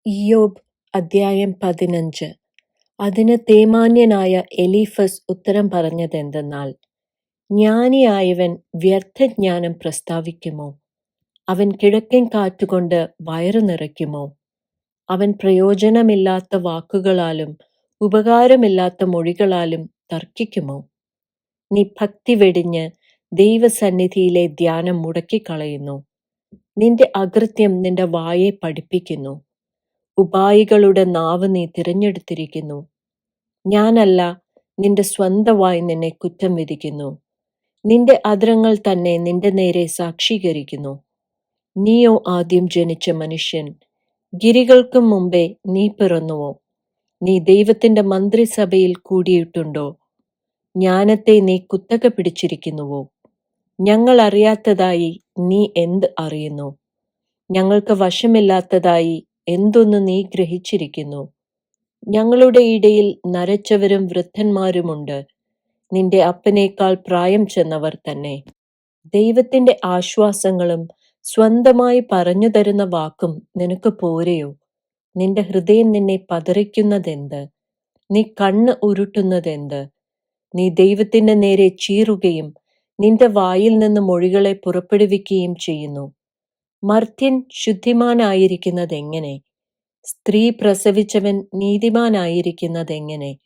ഇയ്യോബ് അദ്ധ്യായം 15. അതിന് തേമാന്യനായ എലീഫസ് ഉത്തരം പറഞ്ഞതെന്തെന്നാൽ, ജ്ഞാനിയായവൻ വ്യർത്ഥജ്ഞാനം പ്രസ്താവിക്കുമോ? അവൻ കിഴക്കൻ കാറ്റുകൊണ്ട് വയറു നിറയ്ക്കുമോ? അവൻ പ്രയോജനമില്ലാത്ത വാക്കുകളാലും ഉപകാരമില്ലാത്ത മൊഴികളാലും തർക്കിക്കുമോ? നീ ഭക്തി വെടിഞ്ഞ് ദൈവസന്നിധിയിലെ ധ്യാനം മുടക്കിക്കളയുന്നു. നിന്റെ അകൃത്യം നിന്റെ വായെ പഠിപ്പിക്കുന്നു. ഉപായികളുടെ നാവ് നീ തിരഞ്ഞെടുത്തിരിക്കുന്നു. ഞാനല്ല, നിന്റെ സ്വന്തമായി നിന്നെ കുറ്റം വിധിക്കുന്നു. നിന്റെ അധരങ്ങൾ തന്നെ നിന്റെ നേരെ സാക്ഷീകരിക്കുന്നു. നീയോ ആദ്യം ജനിച്ച മനുഷ്യൻ, ഗിരികൾക്കും മുമ്പേ നീ പിറന്നുവോ? നീ ദൈവത്തിന്റെ മന്ത്രിസഭയിൽ കൂടിയിട്ടുണ്ടോ? ജ്ഞാനത്തെ നീ കുത്തക പിടിച്ചിരിക്കുന്നുവോ? ഞങ്ങൾ അറിയാത്തതായി നീ എന്ത് അറിയുന്നു? ഞങ്ങൾക്ക് വശമില്ലാത്തതായി എന്തൊന്ന് നീ ഗ്രഹിച്ചിരിക്കുന്നു? ഞങ്ങളുടെ ഇടയിൽ നരച്ചവരും വൃദ്ധന്മാരുമുണ്ട്, നിന്റെ അപ്പനേക്കാൾ പ്രായം ചെന്നവർ തന്നെ. ദൈവത്തിന്റെ ആശ്വാസങ്ങളും സ്വന്തമായി പറഞ്ഞു തരുന്ന വാക്കും നിനക്ക് പോരെയോ? നിന്റെ ഹൃദയം നിന്നെ പതറിക്കുന്നതെന്ത്? നീ കണ്ണ് ഉരുട്ടുന്നതെന്ത്? നീ ദൈവത്തിന്റെ നേരെ ചീറുകയും നിന്റെ വായിൽ നിന്ന് മൊഴികളെ പുറപ്പെടുവിക്കുകയും ചെയ്യുന്നു. മർത്യൻ ശുദ്ധിമാനായിരിക്കുന്നതെങ്ങനെ? സ്ത്രീ പ്രസവിച്ചവൻ നീതിമാനായിരിക്കുന്നതെങ്ങനെ?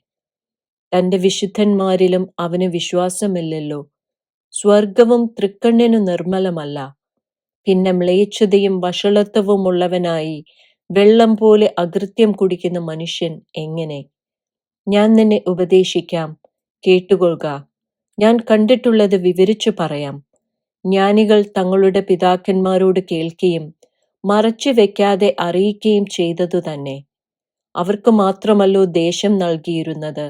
തന്റെ വിശുദ്ധന്മാരിലും അവന് വിശ്വാസമില്ലല്ലോ. സ്വർഗവും തൃക്കണ്ണിനു നിർമ്മലമല്ല. പിന്നെ മ്ലേച്ഛതയും വഷളത്വവുമുള്ളവനായി വെള്ളം പോലെ അകൃത്യം കുടിക്കുന്ന മനുഷ്യൻ എങ്ങനെ? ഞാൻ നിന്നെ ഉപദേശിക്കാം, കേട്ടുകൊള്ളുക. ഞാൻ കണ്ടിട്ടുള്ളത് വിവരിച്ചു പറയാം. ജ്ഞാനികൾ തങ്ങളുടെ പിതാക്കന്മാരോട് കേൾക്കുകയും മറച്ചു വെക്കാതെ അറിയിക്കുകയും ചെയ്തതു തന്നെ. അവർക്ക് മാത്രമല്ലോ ദേശം നൽകിയിരുന്നത്.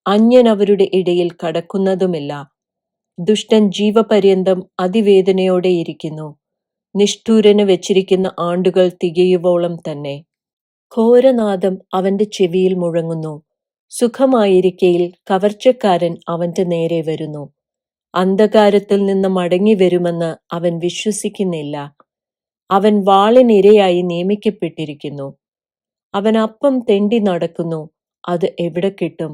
അന്യൻ അവരുടെ ഇടയിൽ കടക്കുന്നതുമില്ല. ദുഷ്ടൻ ജീവപര്യന്തം അതിവേദനയോടെ ഇരിക്കുന്നു. നിഷ്ഠൂരന് വെച്ചിരിക്കുന്ന ആണ്ടുകൾ തികയുവോളം തന്നെ. ഘോരനാദം അവന്റെ ചെവിയിൽ മുഴങ്ങുന്നു. സുഖമായിരിക്കയിൽ കവർച്ചക്കാരൻ അവന്റെ നേരെ വരുന്നു. അന്ധകാരത്തിൽ നിന്ന് മടങ്ങി വരുമെന്ന് അവൻ വിശ്വസിക്കുന്നില്ല. അവൻ വാളിനിരയായി നിയമിക്കപ്പെട്ടിരിക്കുന്നു. അവൻ അപ്പം തെണ്ടി നടക്കുന്നു, അത് എവിടെ കിട്ടും?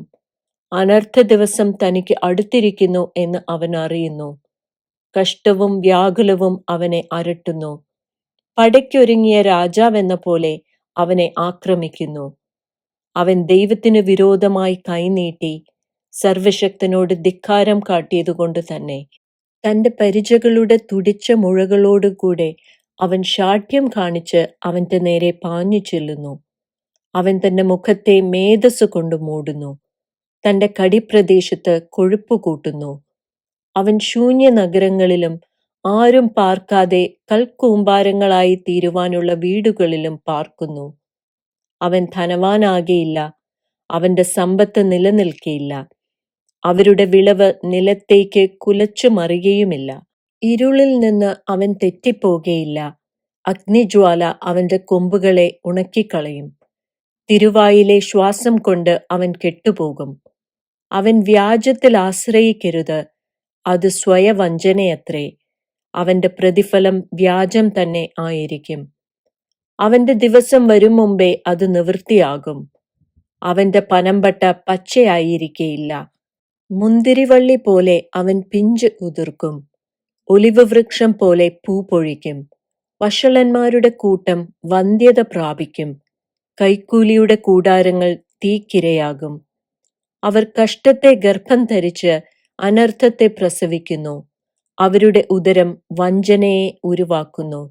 അനർത്ഥ ദിവസം തനിക്ക് അടുത്തിരിക്കുന്നു എന്ന് അവൻ അറിയുന്നു. കഷ്ടവും വ്യാകുലവും അവനെ അരട്ടുന്നു. പടയ്ക്കൊരുങ്ങിയ രാജാവെന്ന പോലെ അവനെ ആക്രമിക്കുന്നു. അവൻ ദൈവത്തിന് വിരോധമായി കൈനീട്ടി സർവശക്തനോട് ധിക്കാരം കാട്ടിയതുകൊണ്ട് തന്നെ. തന്റെ പരിചകളുടെ തുടിച്ച മുഴകളോടുകൂടെ അവൻ ശാഠ്യം കാണിച്ച് അവന്റെ നേരെ പാഞ്ഞു ചെല്ലുന്നു. അവൻ തന്റെ മുഖത്തെ മേധസ് കൊണ്ട് മൂടുന്നു. തന്റെ കടിപ്രദേശത്ത് കൊഴുപ്പ് കൂട്ടുന്നു. അവൻ ശൂന്യ നഗരങ്ങളിലും ആരും പാർക്കാതെ കൽക്കൂമ്പാരങ്ങളായി തീരുവാനുള്ള വീടുകളിലും പാർക്കുന്നു. അവൻ ധനവാനാകയില്ല, അവന്റെ സമ്പത്ത് നിലനിൽക്കയില്ല. അവരുടെ വിളവ് നിലത്തേക്ക് കുലച്ചു മറിയുകയുമില്ല. ഇരുളിൽ നിന്ന് അവൻ തെറ്റിപ്പോകയില്ല. അഗ്നിജ്വാല അവന്റെ കൊമ്പുകളെ ഉണക്കിക്കളയും. തിരുവായിലെ ശ്വാസം കൊണ്ട് അവൻ കെട്ടുപോകും. അവൻ വ്യാജത്തിൽ ആശ്രയിക്കരുത്, അത് സ്വയവഞ്ചനയത്രേ. അവന്റെ പ്രതിഫലം വ്യാജം തന്നെ ആയിരിക്കും. അവന്റെ ദിവസം വരും മുമ്പേ അത് നിവൃത്തിയാകും. അവന്റെ പനമ്പട്ട പച്ചയായിരിക്കയില്ല. മുന്തിരിവള്ളി പോലെ അവൻ പിഞ്ച് ഉതിർക്കും. ഒലിവ് വൃക്ഷം പോലെ പൂ പൊഴിക്കും. വഷളന്മാരുടെ കൂട്ടം വന്ധ്യത പ്രാപിക്കും. കൈക്കൂലിയുടെ കൂടാരങ്ങൾ തീക്കിരയാകും. അവർ കഷ്ടത്തെ ഗർഭം ധരിച്ച് അനർത്ഥത്തെ പ്രസവിക്കുന്നു. അവരുടെ ഉദരം വഞ്ചനയെ ഉരുവാക്കുന്നു.